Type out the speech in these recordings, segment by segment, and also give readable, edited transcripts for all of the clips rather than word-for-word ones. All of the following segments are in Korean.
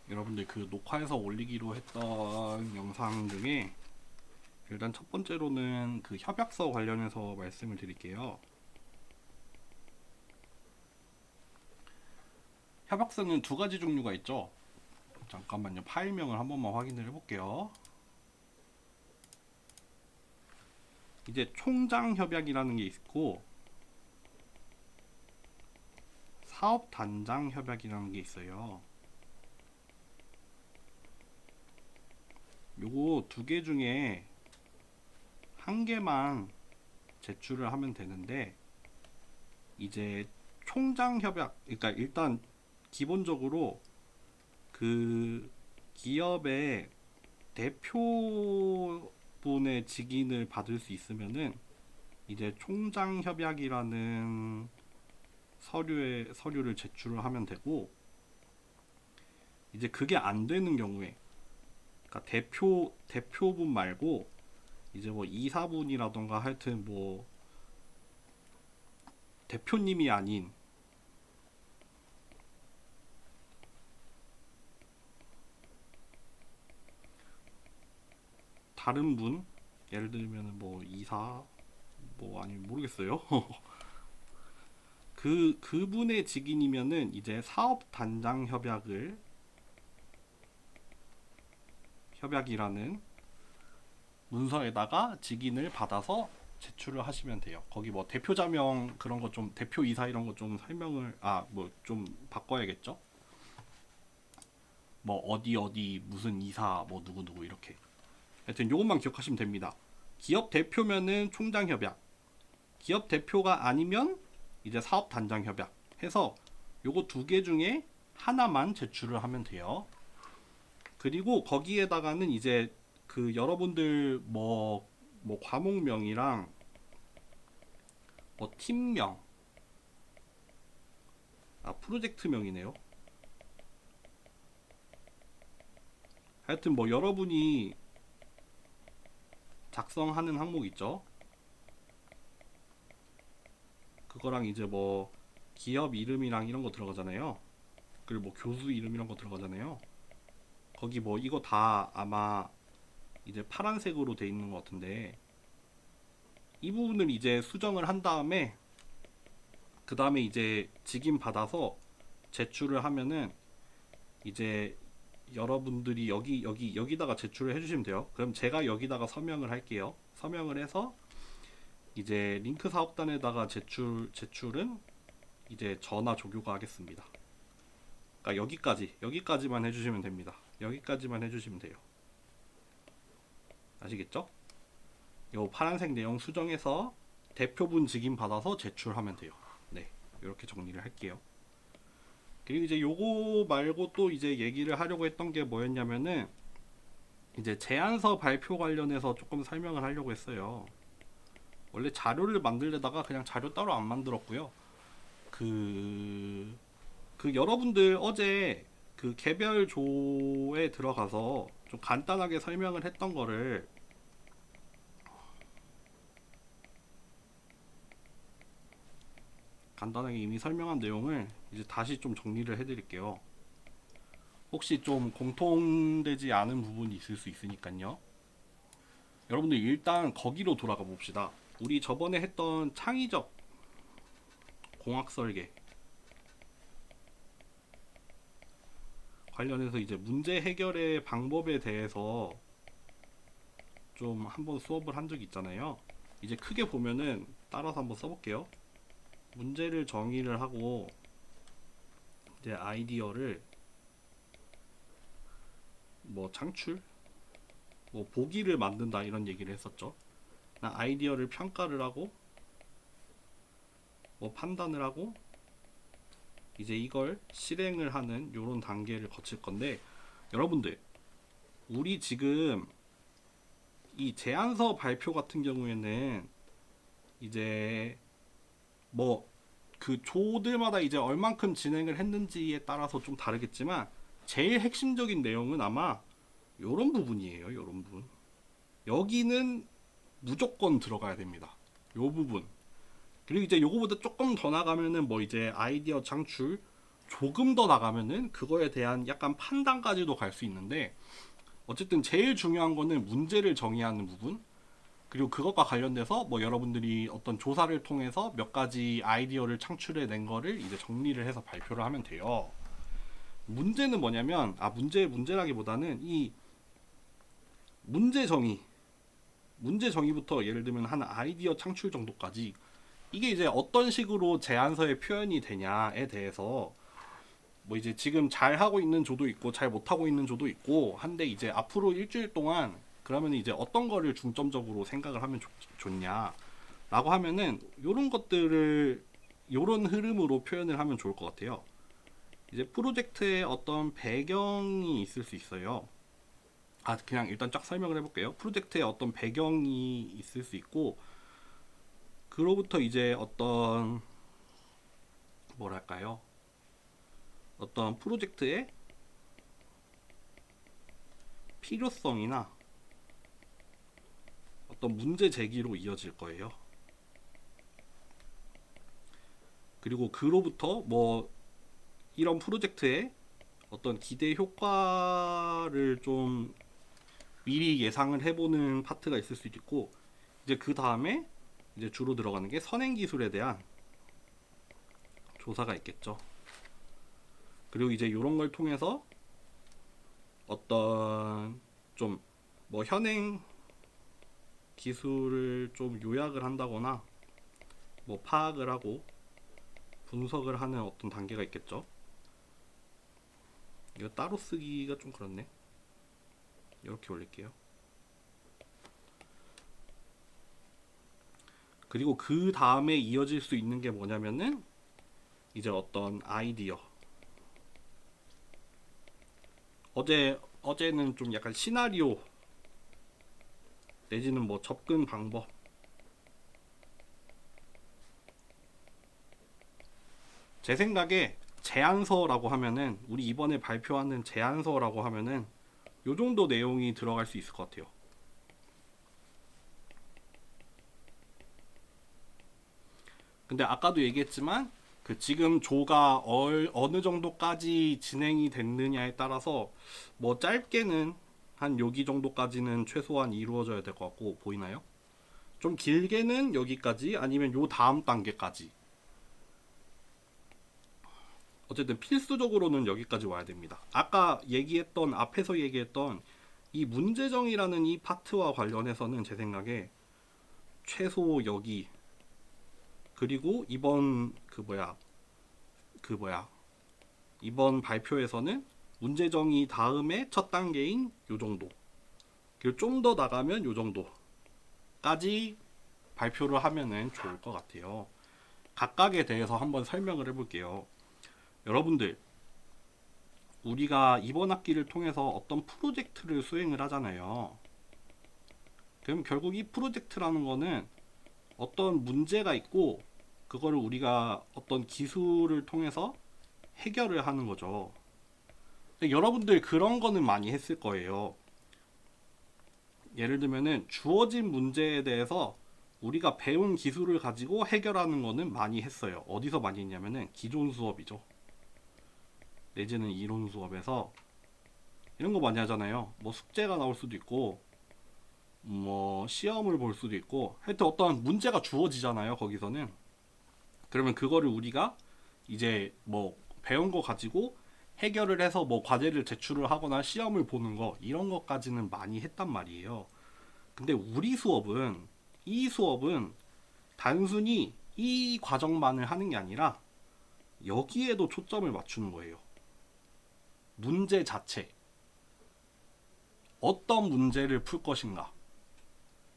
여러분들 그 녹화해서 올리기로 했던 영상 중에 일단 첫 번째로는 그 협약서 관련해서 말씀을 드릴게요. 협약서는 두 가지 종류가 있죠. 잠깐만요. 파일명을 한 번만 확인을 해볼게요. 이제 총장 협약이라는 게 있고 사업 단장 협약이라는 게 있어요. 요거 두 개 중에 한 개만 제출을 하면 되는데, 이제 총장 협약, 그러니까 일단 기본적으로 그 기업의 대표분의 직인을 받을 수 있으면은 이제 총장 협약이라는 서류를 제출을 하면 되고, 이제 그게 안 되는 경우에, 그러니까 대표분 말고 이제 뭐 이사분이라던가 하여튼 뭐 대표님이 아닌 다른 분, 예를 들면 뭐 이사, 뭐 아니 모르겠어요. 그분의 직인이면은 이제 사업 단장 협약이라는 문서에다가 직인을 받아서 제출을 하시면 돼요. 거기 뭐 대표자명 그런 거 좀, 대표이사 이런 거 좀 설명을 뭐 좀 바꿔야겠죠. 뭐 어디 무슨 이사 뭐 누구 이렇게. 하여튼 요것만 기억하시면 됩니다. 기업 대표면은 총장 협약, 기업 대표가 아니면 이제 사업 단장 협약 해서 요거 두 개 중에 하나만 제출을 하면 돼요. 그리고 거기에다가는 이제 그 여러분들 뭐 과목명이랑 뭐 팀명, 프로젝트명이네요. 하여튼 뭐 여러분이 작성하는 항목 있죠. 그거랑 이제 뭐 기업 이름이랑 이런 거 들어가잖아요. 그리고 뭐 교수 이름 이런 거 들어가잖아요. 거기 뭐 이거 다 아마 이제 파란색으로 돼 있는 것 같은데, 이 부분을 이제 수정을 한 다음에 그 다음에 이제 직인 받아서 제출을 하면은 이제 여러분들이 여기다가 제출을 해주시면 돼요. 그럼 제가 여기다가 서명을 할게요. 서명을 해서 이제 링크 사업단에다가 제출은 이제 전화 조교가 하겠습니다. 그러니까 여기까지만 해주시면 됩니다. 여기까지만 해주시면 돼요. 아시겠죠? 요 파란색 내용 수정해서 대표분 직인 받아서 제출하면 돼요. 네, 이렇게 정리를 할게요. 그리고 이제 요거 말고 또 이제 얘기를 하려고 했던 게 뭐였냐면은 이제 제안서 발표 관련해서 조금 설명을 하려고 했어요. 원래 자료를 만들려다가 그냥 자료 따로 안 만들었고요. 그 여러분들 어제 그 개별조에 들어가서 좀 간단하게 설명을 했던 거를 간단하게 이미 설명한 내용을 이제 다시 좀 정리를 해드릴게요. 혹시 좀 공통되지 않은 부분이 있을 수 있으니까요. 여러분들 일단 거기로 돌아가 봅시다. 우리 저번에 했던 창의적 공학 설계 관련해서 이제 문제 해결의 방법에 대해서 좀 한번 수업을 한 적이 있잖아요. 이제 크게 보면은 따라서 한번 써볼게요. 문제를 정의를 하고 이제 아이디어를 뭐 창출, 뭐 보기를 만든다 이런 얘기를 했었죠. 아이디어를 평가를 하고 뭐 판단을 하고 이제 이걸 실행을 하는 요런 단계를 거칠 건데, 여러분들 우리 지금 이 제안서 발표 같은 경우에는 이제 뭐 그 조들마다 이제 얼만큼 진행을 했는지에 따라서 좀 다르겠지만 제일 핵심적인 내용은 아마 요런 부분이에요. 요런 부분. 여기는 무조건 들어가야 됩니다. 요 부분. 그리고 이제 요거보다 조금 더 나가면은 뭐 이제 아이디어 창출, 조금 더 나가면은 그거에 대한 약간 판단까지도 갈 수 있는데, 어쨌든 제일 중요한 거는 문제를 정의하는 부분, 그리고 그것과 관련돼서 뭐 여러분들이 어떤 조사를 통해서 몇 가지 아이디어를 창출해 낸 거를 이제 정리를 해서 발표를 하면 돼요. 문제는 뭐냐면, 문제라기보다는 이 문제 정의, 문제 정의부터 예를 들면 한 아이디어 창출 정도까지, 이게 이제 어떤 식으로 제안서에 표현이 되냐에 대해서 뭐 이제 지금 잘 하고 있는 조도 있고 잘 못하고 있는 조도 있고 한데, 이제 앞으로 일주일 동안 그러면 이제 어떤 거를 중점적으로 생각을 하면 좋냐라고 하면은, 요런 것들을 요런 흐름으로 표현을 하면 좋을 것 같아요. 이제 프로젝트에 어떤 배경이 있을 수 있어요. 그냥 일단 쫙 설명을 해볼게요. 프로젝트에 어떤 배경이 있을 수 있고, 그로부터 이제 어떤 뭐랄까요, 어떤 프로젝트의 필요성이나 어떤 문제 제기로 이어질 거예요. 그리고 그로부터 뭐 이런 프로젝트의 어떤 기대 효과를 좀 미리 예상을 해보는 파트가 있을 수도 있고, 이제 그 다음에 이제 주로 들어가는 게 선행 기술에 대한 조사가 있겠죠. 그리고 이제 이런 걸 통해서 어떤 좀 뭐 현행 기술을 좀 요약을 한다거나 뭐 파악을 하고 분석을 하는 어떤 단계가 있겠죠. 이거 따로 쓰기가 좀 그렇네. 이렇게 올릴게요. 그리고 그 다음에 이어질 수 있는 게 뭐냐면은 이제 어떤 아이디어. 어제는 좀 약간 시나리오 내지는 뭐 접근 방법, 제 생각에 제안서라고 하면은, 우리 이번에 발표하는 제안서라고 하면은 요 정도 내용이 들어갈 수 있을 것 같아요. 근데 아까도 얘기했지만 그 지금 조가 어느 정도까지 진행이 됐느냐에 따라서 뭐 짧게는 한 여기 정도까지는 최소한 이루어져야 될 것 같고, 보이나요? 좀 길게는 여기까지, 아니면 요 다음 단계까지. 어쨌든 필수적으로는 여기까지 와야 됩니다. 앞에서 얘기했던 이 문제정이라는 이 파트와 관련해서는 제 생각에 최소 여기, 그리고 이번 이번 발표에서는 문제정의 다음에 첫 단계인 요 정도, 그리고 좀 더 나가면 요 정도까지 발표를 하면은 좋을 것 같아요. 각각에 대해서 한번 설명을 해볼게요. 여러분들, 우리가 이번 학기를 통해서 어떤 프로젝트를 수행을 하잖아요. 그럼 결국 이 프로젝트라는 거는 어떤 문제가 있고, 그거를 우리가 어떤 기술을 통해서 해결을 하는 거죠. 여러분들 그런 거는 많이 했을 거예요. 예를 들면은 주어진 문제에 대해서 우리가 배운 기술을 가지고 해결하는 거는 많이 했어요. 어디서 많이 했냐면은 기존 수업이죠. 내지는 이론 수업에서 이런 거 많이 하잖아요. 뭐 숙제가 나올 수도 있고, 뭐 시험을 볼 수도 있고, 하여튼 어떤 문제가 주어지잖아요, 거기서는. 그러면 그거를 우리가 이제 뭐 배운 거 가지고 해결을 해서 뭐 과제를 제출을 하거나 시험을 보는 거, 이런 것까지는 많이 했단 말이에요. 근데 이 수업은 단순히 이 과정만을 하는 게 아니라 여기에도 초점을 맞추는 거예요. 문제 자체, 어떤 문제를 풀 것인가,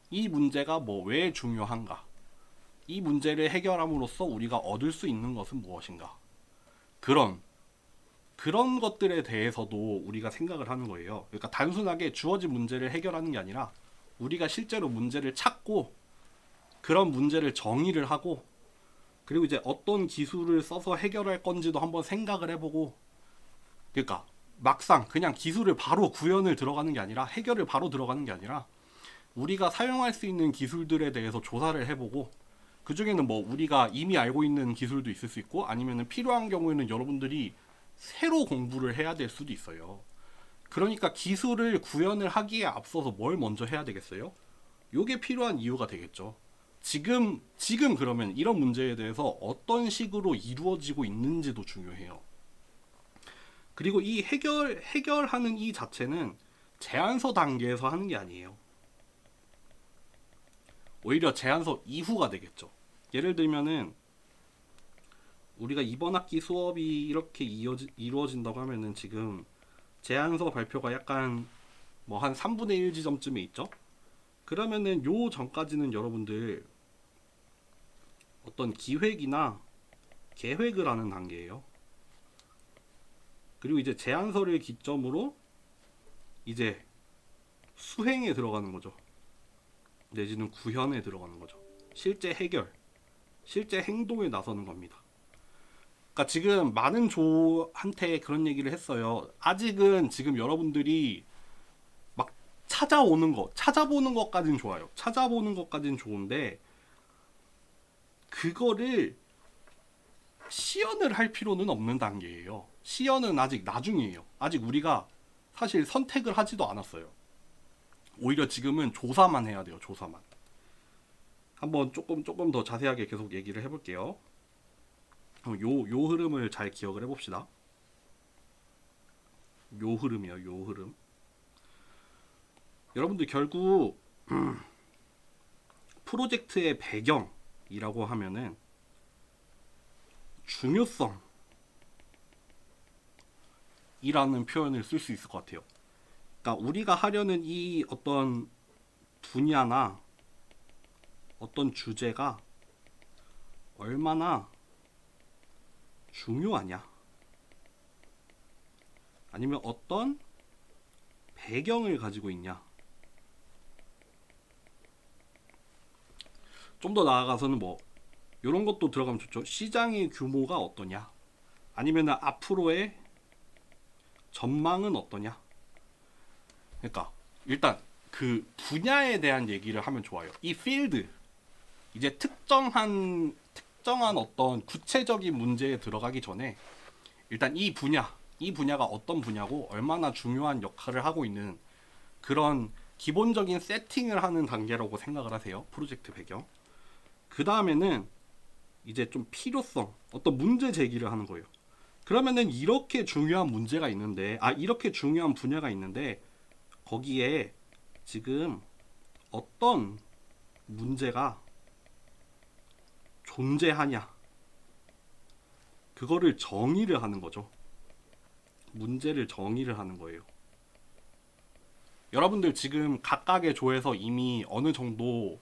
이 문제가 뭐 왜 중요한가, 이 문제를 해결함으로써 우리가 얻을 수 있는 것은 무엇인가, 그런 것들에 대해서도 우리가 생각을 하는 거예요. 그러니까 단순하게 주어진 문제를 해결하는 게 아니라 우리가 실제로 문제를 찾고, 그런 문제를 정의를 하고, 그리고 이제 어떤 기술을 써서 해결할 건지도 한번 생각을 해보고, 그러니까 막상 그냥 기술을 바로 구현을 들어가는 게 아니라, 해결을 바로 들어가는 게 아니라, 우리가 사용할 수 있는 기술들에 대해서 조사를 해보고, 그 중에는 뭐 우리가 이미 알고 있는 기술도 있을 수 있고, 아니면 필요한 경우에는 여러분들이 새로 공부를 해야 될 수도 있어요. 그러니까 기술을 구현을 하기에 앞서서 뭘 먼저 해야 되겠어요? 요게 필요한 이유가 되겠죠. 지금 그러면 이런 문제에 대해서 어떤 식으로 이루어지고 있는지도 중요해요. 그리고 이 해결하는 이 자체는 제안서 단계에서 하는 게 아니에요. 오히려 제안서 이후가 되겠죠. 예를 들면은 우리가 이번 학기 수업이 이렇게 이루어진다고 하면은 지금 제안서 발표가 약간 뭐 한 3분의 1 지점쯤에 있죠. 그러면은 요 전까지는 여러분들 어떤 기획이나 계획을 하는 단계예요. 그리고 이제 제안서를 기점으로 이제 수행에 들어가는 거죠. 내지는 구현에 들어가는 거죠. 실제 해결, 실제 행동에 나서는 겁니다. 그러니까 지금 많은 조한테 그런 얘기를 했어요. 아직은 지금 여러분들이 막 찾아보는 것까진 좋아요. 찾아보는 것까진 좋은데 그거를 시연을 할 필요는 없는 단계예요. 시연은 아직 나중이에요. 아직 우리가 사실 선택을 하지도 않았어요. 오히려 지금은 조사만 해야 돼요. 조사만. 한번 조금 더 자세하게 계속 얘기를 해볼게요. 요 흐름을 잘 기억을 해봅시다. 요 흐름이요. 요 흐름. 여러분들 결국 프로젝트의 배경이라고 하면은 중요성이라는 표현을 쓸 수 있을 것 같아요. 그러니까 우리가 하려는 이 어떤 분야나 어떤 주제가 얼마나 중요하냐, 아니면 어떤 배경을 가지고 있냐. 좀 더 나아가서는 뭐 이런 것도 들어가면 좋죠. 시장의 규모가 어떠냐, 아니면 앞으로의 전망은 어떠냐. 그러니까 일단 그 분야에 대한 얘기를 하면 좋아요. 이 필드, 이제 특정한 어떤 구체적인 문제에 들어가기 전에 일단 이 분야가 어떤 분야고 얼마나 중요한 역할을 하고 있는 그런 기본적인 세팅을 하는 단계라고 생각을 하세요. 프로젝트 배경. 그 다음에는 이제 좀 필요성, 어떤 문제 제기를 하는 거예요. 그러면은 이렇게 중요한 문제가 있는데, 이렇게 중요한 분야가 있는데 거기에 지금 어떤 문제가 존재하냐, 그거를 정의를 하는 거죠. 문제를 정의를 하는 거예요. 여러분들 지금 각각의 조에서 이미 어느 정도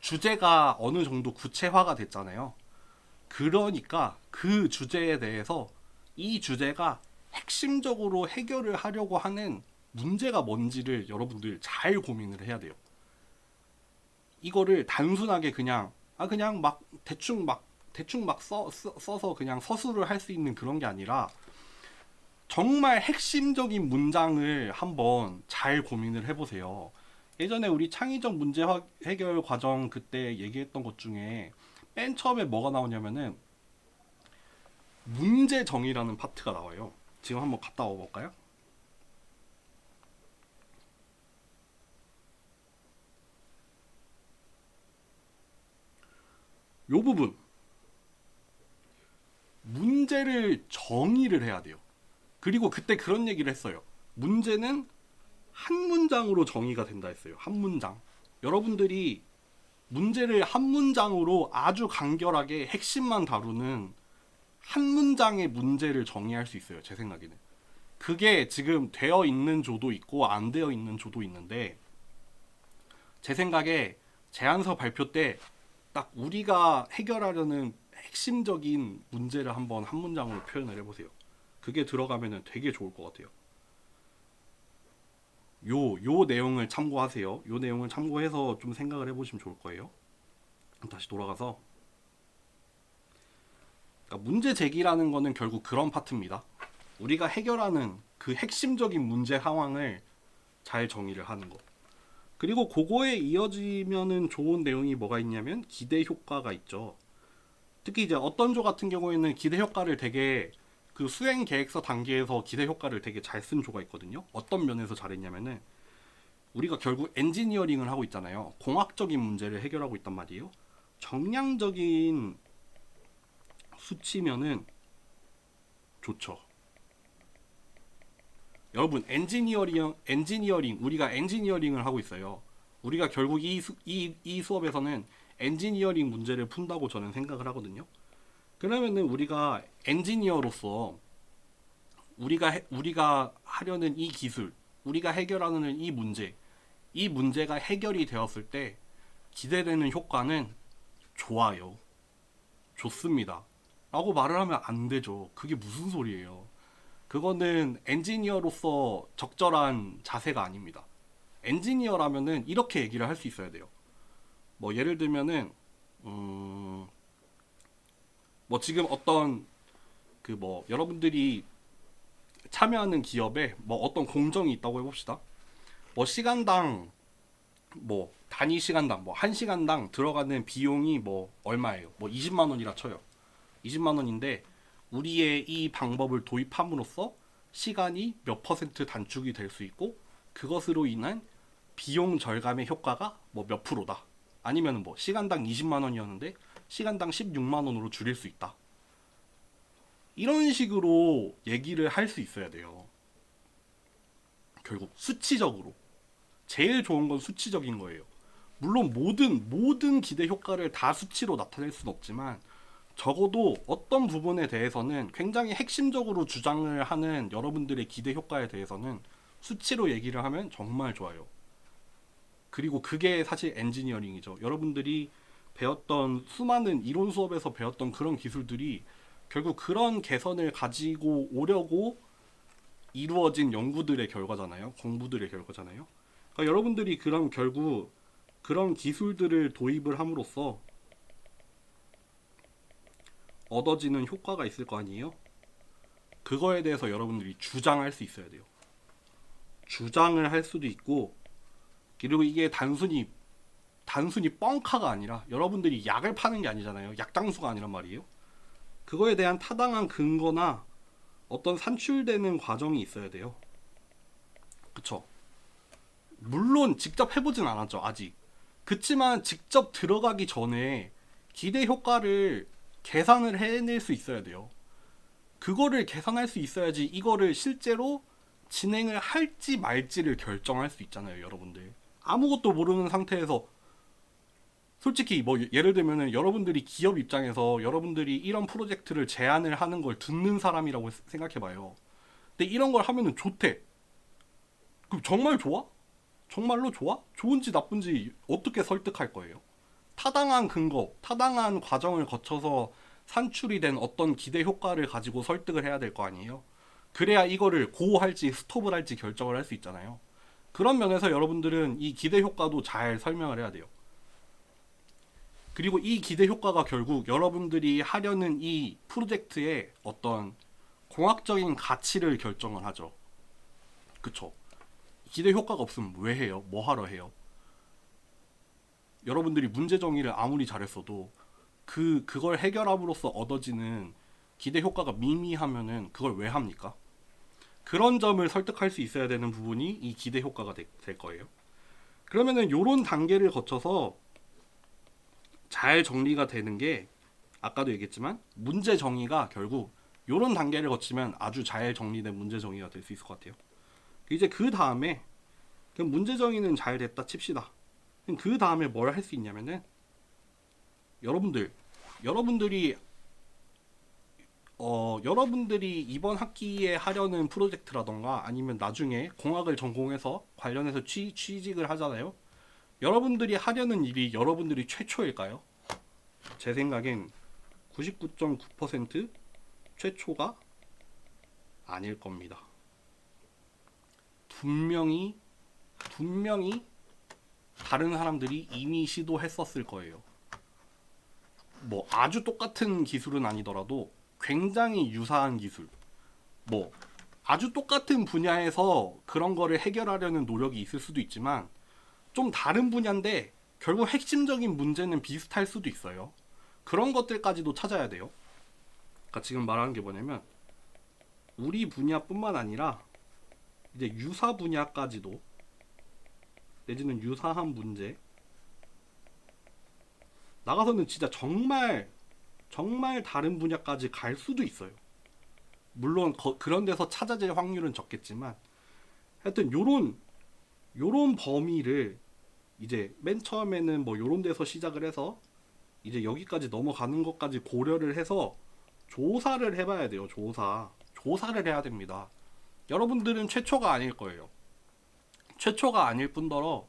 주제가 어느 정도 구체화가 됐잖아요. 그러니까 그 주제에 대해서 이 주제가 핵심적으로 해결을 하려고 하는 문제가 뭔지를 여러분들 잘 고민을 해야 돼요. 이거를 단순하게 그냥 막 대충 막 써서 그냥 서술을 할 수 있는 그런 게 아니라 정말 핵심적인 문장을 한번 잘 고민을 해보세요. 예전에 우리 창의적 문제 해결 과정 그때 얘기했던 것 중에 맨 처음에 뭐가 나오냐면은 문제 정의라는 파트가 나와요. 지금 한번 갔다 와볼까요? 요 부분, 문제를 정의를 해야 돼요. 그리고 그때 그런 얘기를 했어요. 문제는 한 문장으로 정의가 된다 했어요. 한 문장. 여러분들이 문제를 한 문장으로 아주 간결하게 핵심만 다루는 한 문장의 문제를 정의할 수 있어요. 제 생각에는. 그게 지금 되어 있는 조도 있고 안 되어 있는 조도 있는데, 제 생각에 제안서 발표 때 딱 우리가 해결하려는 핵심적인 문제를 한번 한 문장으로 표현을 해보세요. 그게 들어가면 되게 좋을 것 같아요. 요 내용을 참고하세요. 요 내용을 참고해서 좀 생각을 해보시면 좋을 거예요. 다시 돌아가서, 그러니까 문제 제기라는 거는 결국 그런 파트입니다. 우리가 해결하는 그 핵심적인 문제 상황을 잘 정의를 하는 거. 그리고 그거에 이어지면은 좋은 내용이 뭐가 있냐면 기대 효과가 있죠. 특히 이제 어떤 조 같은 경우에는 기대 효과를 되게 그 수행 계획서 단계에서 기대 효과를 되게 잘 쓴 조가 있거든요. 어떤 면에서 잘했냐면은 우리가 결국 엔지니어링을 하고 있잖아요. 공학적인 문제를 해결하고 있단 말이에요. 정량적인 수치면은 좋죠. 여러분 엔지니어링 우리가 엔지니어링을 하고 있어요. 우리가 결국 이 수업에서는 엔지니어링 문제를 푼다고 저는 생각을 하거든요. 그러면은 우리가 엔지니어로서 우리가 하려는 이 기술, 우리가 해결하는 이 문제가 해결이 되었을 때 기대되는 효과는 좋아요. 좋습니다. 라고 말을 하면 안 되죠. 그게 무슨 소리예요. 그거는 엔지니어로서 적절한 자세가 아닙니다. 엔지니어라면은 이렇게 얘기를 할 수 있어야 돼요. 뭐 예를 들면은 뭐 지금 어떤 그 뭐 여러분들이 참여하는 기업에 뭐 어떤 공정이 있다고 해봅시다. 뭐 시간당 뭐 단위 시간당 뭐 1시간당 들어가는 비용이 뭐 얼마예요? 뭐 20만 원이라 쳐요. 20만 원인데 우리의 이 방법을 도입함으로써 시간이 몇 퍼센트 단축이 될 수 있고 그것으로 인한 비용 절감의 효과가 뭐 몇 프로다. 아니면 뭐 시간당 20만 원이었는데 시간당 16만 원으로 줄일 수 있다. 이런 식으로 얘기를 할 수 있어야 돼요. 결국 수치적으로. 제일 좋은 건 수치적인 거예요. 물론 모든 기대 효과를 다 수치로 나타낼 수는 없지만 적어도 어떤 부분에 대해서는 굉장히 핵심적으로 주장을 하는 여러분들의 기대 효과에 대해서는 수치로 얘기를 하면 정말 좋아요. 그리고 그게 사실 엔지니어링이죠. 여러분들이 배웠던 수많은 이론 수업에서 배웠던 그런 기술들이 결국 그런 개선을 가지고 오려고 이루어진 연구들의 결과잖아요. 공부들의 결과잖아요. 그러니까 여러분들이 그럼 결국 그런 기술들을 도입을 함으로써 얻어지는 효과가 있을 거 아니에요? 그거에 대해서 여러분들이 주장할 수 있어야 돼요. 주장을 할 수도 있고, 그리고 이게 단순히 뻥카가 아니라 여러분들이 약을 파는 게 아니잖아요. 약장수가 아니란 말이에요. 그거에 대한 타당한 근거나 어떤 산출되는 과정이 있어야 돼요. 그쵸? 물론 직접 해보진 않았죠, 아직. 그치만 직접 들어가기 전에 기대 효과를 계산을 해낼 수 있어야 돼요. 그거를 계산할 수 있어야지 이거를 실제로 진행을 할지 말지를 결정할 수 있잖아요, 여러분들. 아무것도 모르는 상태에서 솔직히 뭐 예를 들면은 여러분들이 기업 입장에서 여러분들이 이런 프로젝트를 제안을 하는 걸 듣는 사람이라고 생각해봐요. 근데 이런 걸 하면은 좋대. 그럼 정말 좋아? 정말로 좋아? 좋은지 나쁜지 어떻게 설득할 거예요? 타당한 근거, 타당한 과정을 거쳐서 산출이 된 어떤 기대 효과를 가지고 설득을 해야 될 거 아니에요? 그래야 이거를 고할지 스톱을 할지 결정을 할 수 있잖아요. 그런 면에서 여러분들은 이 기대 효과도 잘 설명을 해야 돼요. 그리고 이 기대 효과가 결국 여러분들이 하려는 이 프로젝트의 어떤 공학적인 가치를 결정을 하죠. 그쵸? 기대 효과가 없으면 왜 해요? 뭐 하러 해요? 여러분들이 문제 정의를 아무리 잘했어도 그걸 해결함으로써 얻어지는 기대 효과가 미미하면은 그걸 왜 합니까? 그런 점을 설득할 수 있어야 되는 부분이 이 기대 효과가 될 거예요. 그러면은 요런 단계를 거쳐서 잘 정리가 되는 게 아까도 얘기했지만 문제 정의가 결국 요런 단계를 거치면 아주 잘 정리된 문제 정의가 될 수 있을 것 같아요. 이제 그 다음에 문제 정의는 잘 됐다 칩시다. 그 다음에 뭘 할 수 있냐면은 여러분들이 이번 학기에 하려는 프로젝트라던가 아니면 나중에 공학을 전공해서 관련해서 취직을 하잖아요. 여러분들이 하려는 일이 여러분들이 최초일까요? 제 생각엔 99.9% 최초가 아닐 겁니다. 분명히 다른 사람들이 이미 시도했었을 거예요. 뭐 아주 똑같은 기술은 아니더라도 굉장히 유사한 기술, 뭐 아주 똑같은 분야에서 그런 거를 해결하려는 노력이 있을 수도 있지만 좀 다른 분야인데 결국 핵심적인 문제는 비슷할 수도 있어요. 그런 것들까지도 찾아야 돼요. 그러니까 지금 말하는 게 뭐냐면 우리 분야뿐만 아니라 이제 유사 분야까지도, 내지는 유사한 문제 나가서는 진짜 정말 정말 다른 분야까지 갈 수도 있어요. 물론 그런 데서 찾아질 확률은 적겠지만, 하여튼 요런 범위를 이제 맨 처음에는 뭐 요런 데서 시작을 해서 이제 여기까지 넘어가는 것까지 고려를 해서 조사를 해봐야 돼요. 조사를 해야 됩니다. 여러분들은 최초가 아닐 거예요. 최초가 아닐 뿐더러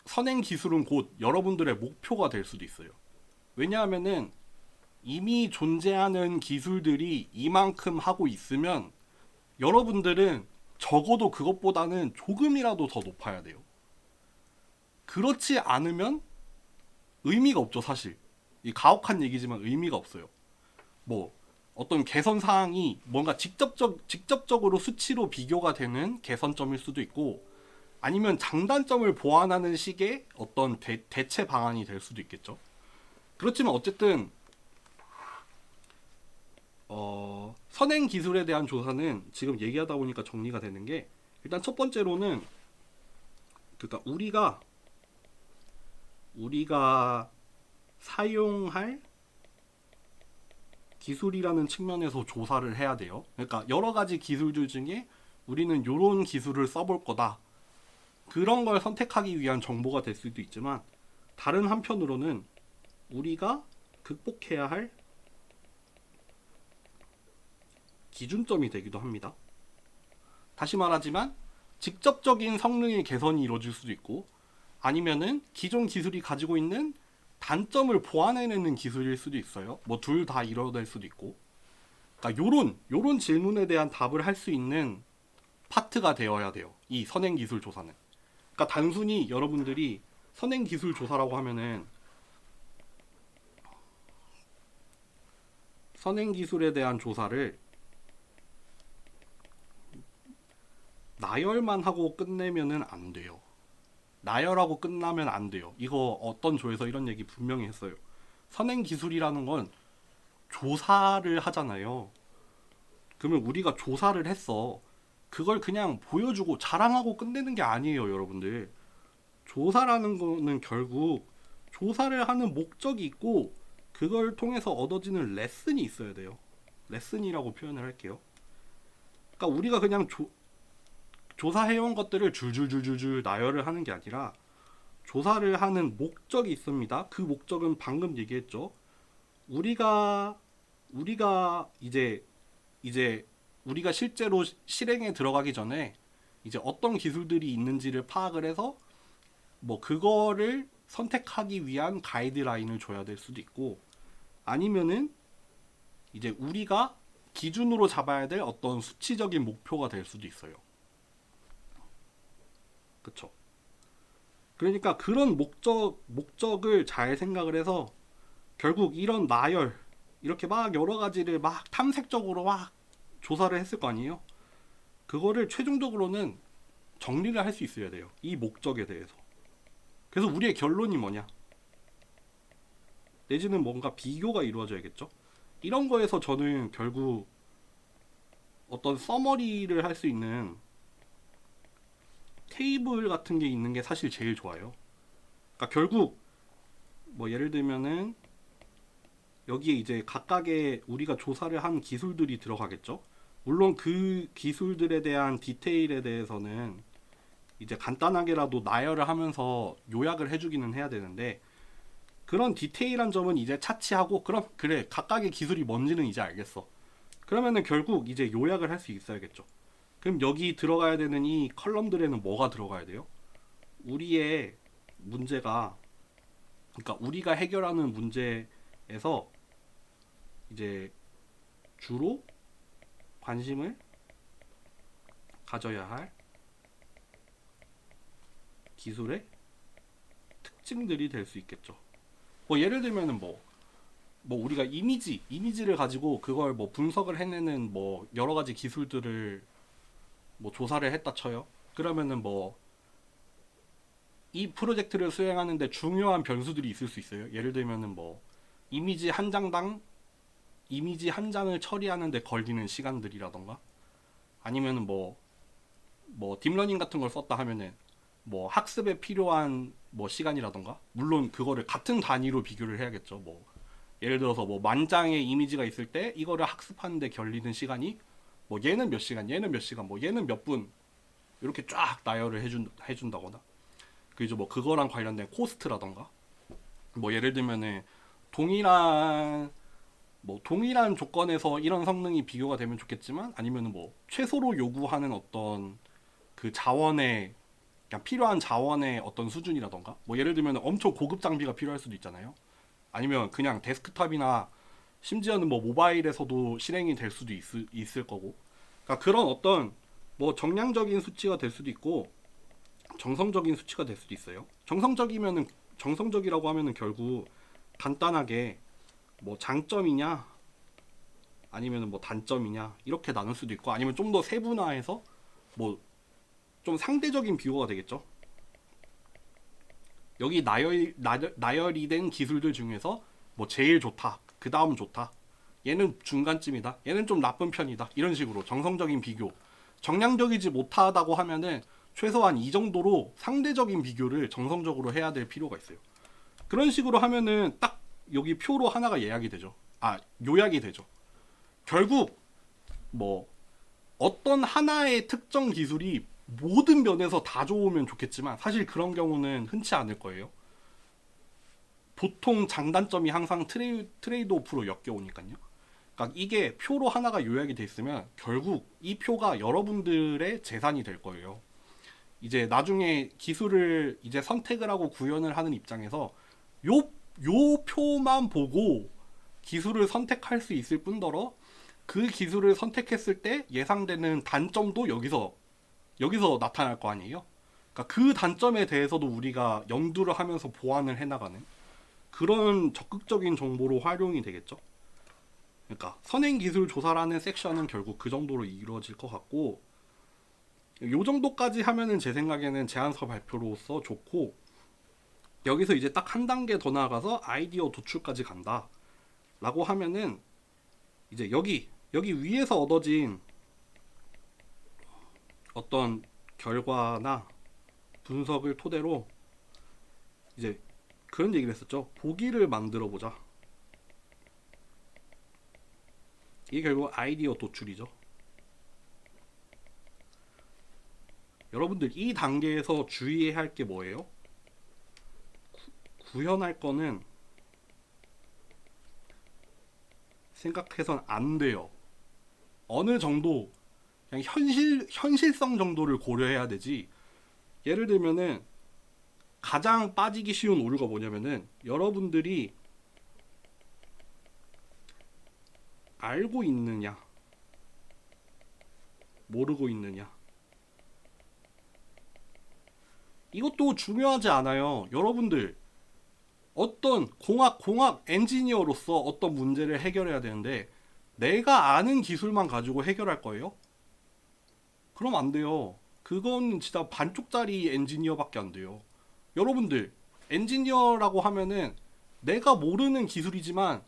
선행 기술은 곧 여러분들의 목표가 될 수도 있어요. 왜냐하면은 이미 존재하는 기술들이 이만큼 하고 있으면 여러분들은 적어도 그것보다는 조금이라도 더 높아야 돼요. 그렇지 않으면 의미가 없죠, 사실. 이 가혹한 얘기지만 의미가 없어요. 뭐 어떤 개선 사항이 뭔가 직접적으로 수치로 비교가 되는 개선점일 수도 있고, 아니면 장단점을 보완하는 식의 어떤 대체 방안이 될 수도 있겠죠. 그렇지만 어쨌든 선행 기술에 대한 조사는 지금 얘기하다 보니까 정리가 되는 게, 일단 첫 번째로는 그러니까 우리가 사용할 기술이라는 측면에서 조사를 해야 돼요. 그러니까 여러 가지 기술들 중에 우리는 요런 기술을 써볼 거다, 그런 걸 선택하기 위한 정보가 될 수도 있지만, 다른 한편으로는 우리가 극복해야 할 기준점이 되기도 합니다. 다시 말하지만 직접적인 성능의 개선이 이루어질 수도 있고, 아니면은 기존 기술이 가지고 있는 단점을 보완해내는 기술일 수도 있어요. 뭐 둘 다 이뤄낼 수도 있고. 그러니까 요런 질문에 대한 답을 할 수 있는 파트가 되어야 돼요, 이 선행 기술 조사는. 그러니까 단순히 여러분들이 선행 기술 조사라고 하면은 선행 기술에 대한 조사를 나열만 하고 끝내면은 안 돼요. 나열하고 끝나면 안 돼요. 이거 어떤 조에서 이런 얘기 분명히 했어요. 선행 기술이라는 건 조사를 하잖아요. 그러면 우리가 조사를 했어. 그걸 그냥 보여주고 자랑하고 끝내는 게 아니에요, 여러분들. 조사라는 거는 결국 조사를 하는 목적이 있고, 그걸 통해서 얻어지는 레슨이 있어야 돼요. 레슨이라고 표현을 할게요. 그러니까 우리가 그냥 조사해온 것들을 줄줄줄줄줄 나열을 하는 게 아니라 조사를 하는 목적이 있습니다. 그 목적은 방금 얘기했죠. 우리가 이제 우리가 실제로 실행에 들어가기 전에 이제 어떤 기술들이 있는지를 파악을 해서 뭐 그거를 선택하기 위한 가이드라인을 줘야 될 수도 있고, 아니면은 이제 우리가 기준으로 잡아야 될 어떤 수치적인 목표가 될 수도 있어요. 그쵸? 그러니까 그런 목적을 잘 생각을 해서 결국 이런 나열, 이렇게 막 여러 가지를 막 탐색적으로 막 조사를 했을 거 아니에요? 그거를 최종적으로는 정리를 할 수 있어야 돼요, 이 목적에 대해서. 그래서 우리의 결론이 뭐냐, 내지는 뭔가 비교가 이루어져야겠죠. 이런 거에서 저는 결국 어떤 서머리를 할 수 있는 테이블 같은 게 있는 게 사실 제일 좋아요. 그러니까 결국 뭐 예를 들면은 여기에 이제 각각의 우리가 조사를 한 기술들이 들어가겠죠. 물론 그 기술들에 대한 디테일에 대해서는 이제 간단하게라도 나열을 하면서 요약을 해주기는 해야 되는데, 그런 디테일한 점은 이제 차치하고, 그럼 그래 각각의 기술이 뭔지는 이제 알겠어. 그러면은 결국 이제 요약을 할 수 있어야겠죠. 그럼 여기 들어가야 되는 이 컬럼들에는 뭐가 들어가야 돼요? 우리의 문제가, 그러니까 우리가 해결하는 문제에서 이제 주로 관심을 가져야 할 기술의 특징들이 될 수 있겠죠. 뭐 예를 들면은 뭐 우리가 이미지를 가지고 그걸 뭐 분석을 해내는 뭐 여러 가지 기술들을 뭐 조사를 했다 쳐요. 그러면은 뭐 이 프로젝트를 수행하는데 중요한 변수들이 있을 수 있어요. 예를 들면은 뭐 이미지 한 장당 이미지 한 장을 처리하는데 걸리는 시간들이라던가 아니면은 뭐 딥러닝 같은 걸 썼다 하면은 뭐 학습에 필요한 뭐 시간이라던가 물론 그거를 같은 단위로 비교를 해야겠죠. 뭐 예를 들어서 뭐 만 장의 이미지가 있을 때 이거를 학습하는데 걸리는 시간이 뭐 얘는 몇 시간, 얘는 몇 시간, 뭐 얘는 몇 분 이렇게 쫙 나열을 해준다거나 그리고 뭐 그거랑 관련된 코스트라던가 뭐 예를 들면은 동일한 동일한 조건에서 이런 성능이 비교가 되면 좋겠지만 아니면은 뭐 최소로 요구하는 어떤 그 자원의 그냥 필요한 자원의 어떤 수준이라던가 뭐 예를 들면 엄청 고급 장비가 필요할 수도 있잖아요. 아니면 그냥 데스크탑이나 심지어는 뭐 모바일에서도 실행이 될 수도 있을 거고 그러니까 그런 어떤 뭐 정량적인 수치가 될 수도 있고 정성적인 수치가 될 수도 있어요. 정성적이라고 하면은 결국 간단하게 뭐 장점이냐 아니면 뭐 단점이냐 이렇게 나눌 수도 있고 아니면 좀 더 세분화해서 뭐 좀 상대적인 비교가 되겠죠. 여기 나열이 된 기술들 중에서 뭐 제일 좋다, 그 다음 좋다, 얘는 중간쯤이다, 얘는 좀 나쁜 편이다 이런 식으로 정성적인 비교. 정량적이지 못하다고 하면은 최소한 이 정도로 상대적인 비교를 정성적으로 해야 될 필요가 있어요. 그런 식으로 하면은 딱 여기 표로 하나가 요약이 되죠. 결국 뭐 어떤 하나의 특정 기술이 모든 면에서 다 좋으면 좋겠지만 사실 그런 경우는 흔치 않을 거예요. 보통 장단점이 항상 트레이드 오프로 엮여오니까요. 그러니까 이게 표로 하나가 요약이 돼 있으면 결국 이 표가 여러분들의 재산이 될 거예요. 이제 나중에 기술을 이제 선택을 하고 구현을 하는 입장에서 요 표만 보고 기술을 선택할 수 있을 뿐더러 그 기술을 선택했을 때 예상되는 단점도 여기서 나타날 거 아니에요. 그러니까 그 단점에 대해서도 우리가 염두를 하면서 보완을 해나가는 그런 적극적인 정보로 활용이 되겠죠. 그러니까 선행기술 조사라는 섹션은 결국 그 정도로 이루어질 것 같고 요 정도까지 하면은 제 생각에는 제안서 발표로서 좋고 여기서 이제 딱 한 단계 더 나아가서 아이디어 도출까지 간다 라고 하면은 이제 여기 위에서 얻어진 어떤 결과나 분석을 토대로 이제 그런 얘기를 했었죠. 보기를 만들어 보자. 이게 결국 아이디어 도출이죠. 여러분들 이 단계에서 주의해야 할 게 뭐예요? 구현할 거는 생각해선 안 돼요. 어느 정도 그냥 현실성 정도를 고려해야 되지. 예를 들면은 가장 빠지기 쉬운 오류가 뭐냐면은 여러분들이 알고 있느냐 모르고 있느냐 이것도 중요하지 않아요. 여러분들 어떤 공학 엔지니어로서 어떤 문제를 해결해야 되는데 내가 아는 기술만 가지고 해결할 거예요? 그럼 안 돼요. 그건 진짜 반쪽짜리 엔지니어밖에 안 돼요. 여러분들 엔지니어라고 하면은 내가 모르는 기술이지만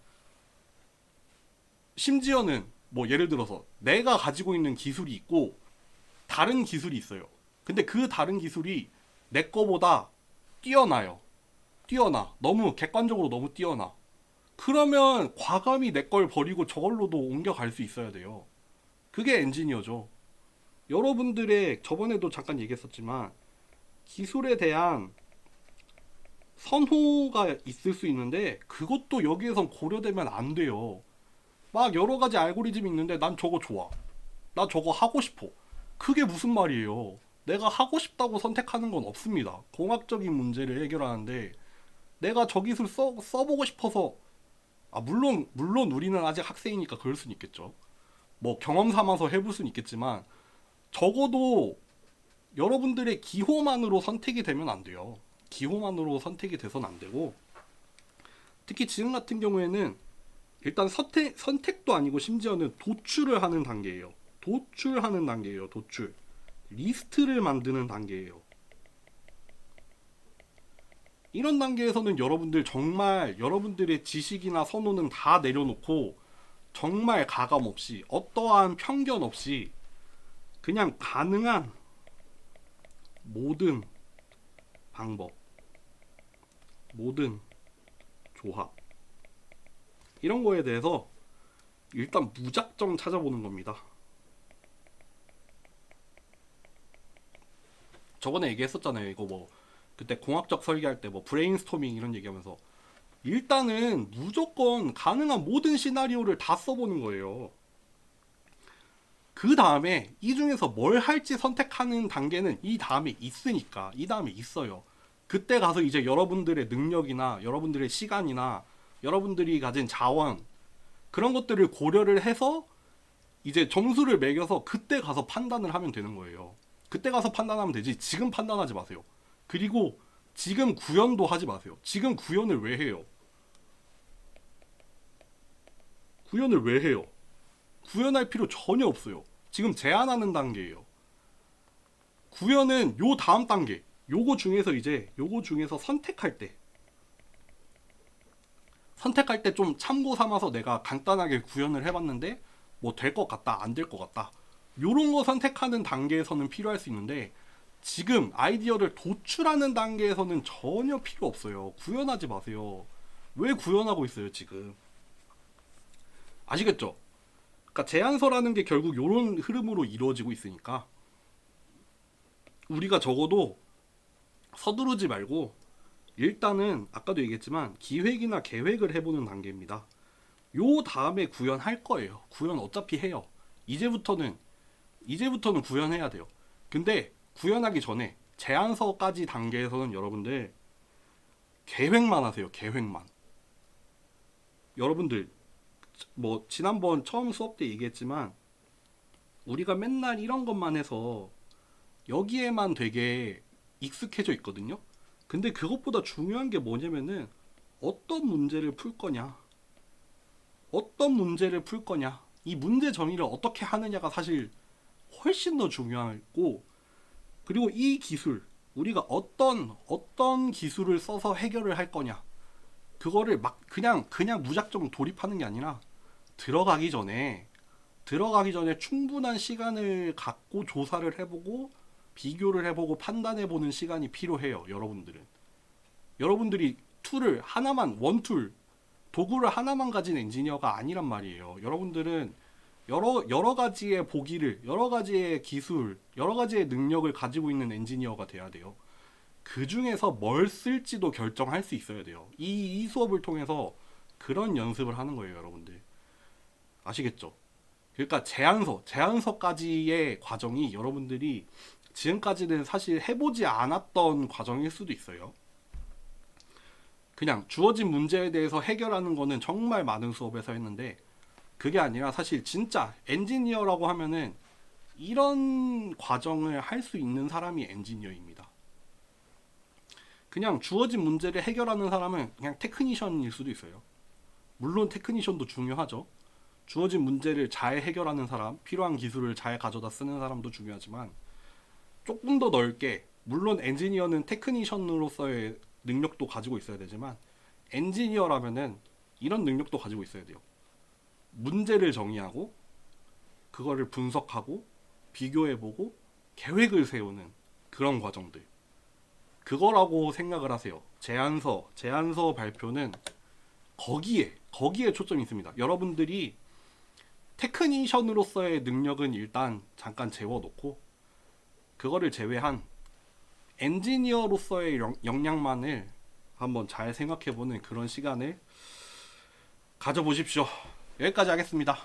심지어는 뭐 예를 들어서 내가 가지고 있는 기술이 있고 다른 기술이 있어요. 근데 그 다른 기술이 내 거보다 뛰어나요. 너무 객관적으로 너무 뛰어나. 그러면 과감히 내 걸 버리고 저걸로도 옮겨갈 수 있어야 돼요. 그게 엔지니어죠. 여러분들의 저번에도 잠깐 얘기했었지만 기술에 대한 선호가 있을 수 있는데 그것도 여기에선 고려되면 안 돼요. 막 여러 가지 알고리즘이 있는데 난 저거 좋아. 나 저거 하고 싶어. 그게 무슨 말이에요? 내가 하고 싶다고 선택하는 건 없습니다. 공학적인 문제를 해결하는데 내가 저 기술 써보고 싶어서 물론 우리는 아직 학생이니까 그럴 수는 있겠죠. 뭐 경험 삼아서 해볼 수는 있겠지만 적어도 여러분들의 기호만으로 선택이 되면 안 돼요. 기호만으로 선택이 돼서는 안 되고 특히 지금 같은 경우에는 일단 선택도 아니고 심지어는 도출을 하는 단계예요. 도출. 리스트를 만드는 단계예요. 이런 단계에서는 여러분들 정말 여러분들의 지식이나 선호는 다 내려놓고 정말 가감 없이 어떠한 편견 없이 그냥 가능한 모든 방법, 모든 조합 이런 거에 대해서 일단 무작정 찾아보는 겁니다. 저번에 얘기했었잖아요. 이거 뭐 그때 공학적 설계할 때 뭐 브레인스토밍 이런 얘기하면서 일단은 무조건 가능한 모든 시나리오를 다 써보는 거예요. 그 다음에 이 중에서 뭘 할지 선택하는 단계는 이 다음에 있으니까, 이 다음에 있어요. 그때 가서 이제 여러분들의 능력이나 여러분들의 시간이나 여러분들이 가진 자원 그런 것들을 고려를 해서 이제 점수를 매겨서 그때 가서 판단을 하면 되는 거예요. 그때 가서 판단하면 되지 지금 판단하지 마세요. 그리고 지금 구현도 하지 마세요. 지금 구현을 왜 해요? 구현을 왜 해요? 구현할 필요 전혀 없어요. 지금 제안하는 단계예요. 구현은 요 다음 단계. 요거 중에서 선택할 때 좀 참고 삼아서 내가 간단하게 구현을 해봤는데 뭐 될 것 같다, 안 될 것 같다. 요런 거 선택하는 단계에서는 필요할 수 있는데 지금 아이디어를 도출하는 단계에서는 전혀 필요 없어요. 구현하지 마세요. 왜 구현하고 있어요, 지금? 아시겠죠? 그러니까 제안서라는 게 결국 요런 흐름으로 이루어지고 있으니까 우리가 적어도 서두르지 말고 일단은 아까도 얘기했지만 기획이나 계획을 해보는 단계입니다. 요 다음에 구현할 거예요. 구현 어차피 해요. 이제부터는 구현해야 돼요. 근데 구현하기 전에 제안서까지 단계에서는 여러분들 계획만 하세요. 계획만. 여러분들 뭐 지난번 처음 수업 때 얘기했지만 우리가 맨날 이런 것만 해서 여기에만 되게 익숙해져 있거든요. 근데 그것보다 중요한 게 뭐냐면은 어떤 문제를 풀 거냐, 이 문제 정의를 어떻게 하느냐가 사실 훨씬 더 중요하고, 그리고 이 기술 우리가 어떤 기술을 써서 해결을 할 거냐, 그거를 막 그냥 무작정 돌입하는 게 아니라 들어가기 전에 충분한 시간을 갖고 조사를 해보고 비교를 해보고 판단해보는 시간이 필요해요. 여러분들이 툴을 하나만, 원툴 도구를 하나만 가진 엔지니어가 아니란 말이에요. 여러분들은 여러 가지의 보기를, 여러 가지의 기술, 여러 가지의 능력을 가지고 있는 엔지니어가 돼야 돼요. 그 중에서 뭘 쓸지도 결정할 수 있어야 돼요. 이 수업을 통해서 그런 연습을 하는 거예요, 여러분들. 아시겠죠? 그러니까 제안서까지의 과정이 여러분들이 지금까지는 사실 해보지 않았던 과정일 수도 있어요. 그냥 주어진 문제에 대해서 해결하는 거는 정말 많은 수업에서 했는데 그게 아니라 사실 진짜 엔지니어라고 하면은 이런 과정을 할 수 있는 사람이 엔지니어입니다. 그냥 주어진 문제를 해결하는 사람은 그냥 테크니션일 수도 있어요. 물론 테크니션도 중요하죠. 주어진 문제를 잘 해결하는 사람, 필요한 기술을 잘 가져다 쓰는 사람도 중요하지만 조금 더 넓게, 물론 엔지니어는 테크니션으로서의 능력도 가지고 있어야 되지만 엔지니어라면은 이런 능력도 가지고 있어야 돼요. 문제를 정의하고 그거를 분석하고 비교해보고 계획을 세우는 그런 과정들, 그거라고 생각을 하세요. 제안서 발표는 거기에 초점이 있습니다. 여러분들이 테크니션으로서의 능력은 일단 잠깐 재워놓고 그거를 제외한 엔지니어로서의 역량만을 한번 잘 생각해보는 그런 시간을 가져보십시오. 여기까지 하겠습니다.